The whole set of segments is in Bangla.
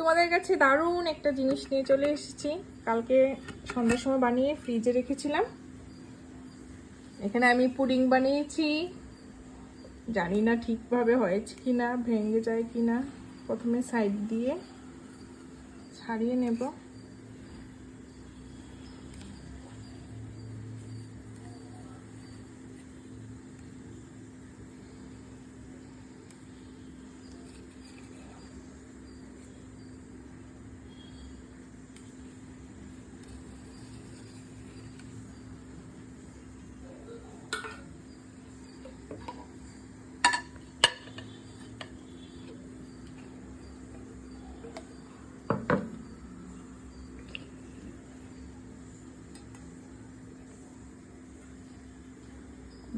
তোমাদের কাছে দারুণ একটা জিনিস নিয়ে চলে এসেছি। কালকে সন্ধ্যার সময় বানিয়ে ফ্রিজে রেখেছিলাম। এখানে আমি পুডিং বানিয়েছি, জানি না ঠিকভাবে হয়েছে কিনা, ভেঙে যায় কিনা। প্রথমে সাইড দিয়ে ছাড়িয়ে নেব।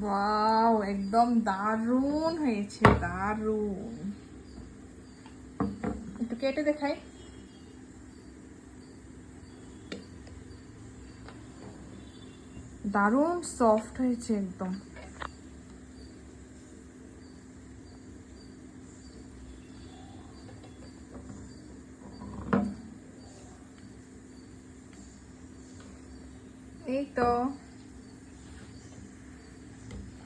ওয়াও, একদম দারুণ হয়েছে, দারুণ। একটু কেটে দেখাই। দারুণ সফট হয়েছে একদম। এই তো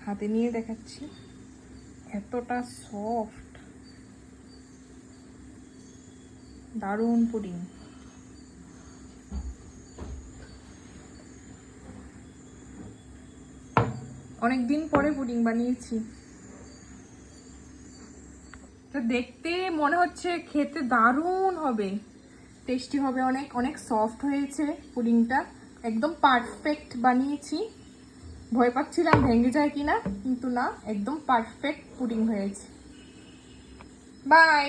হাতে নিয়ে দেখাচ্ছি, এতটা সফট, দারুণ পুডিং। অনেকদিন পরে পুডিং বানিয়েছি, তো দেখতে মনে হচ্ছে খেতে দারুণ হবে, টেস্টি হবে, অনেক অনেক সফট হয়েছে পুডিংটা, একদম পারফেক্ট বানিয়েছি। ভয় পাচ্ছিলাম ভেঙে যায় কিনা, কিন্তু না, একদম পারফেক্ট পুডিং হয়েছে। বাই।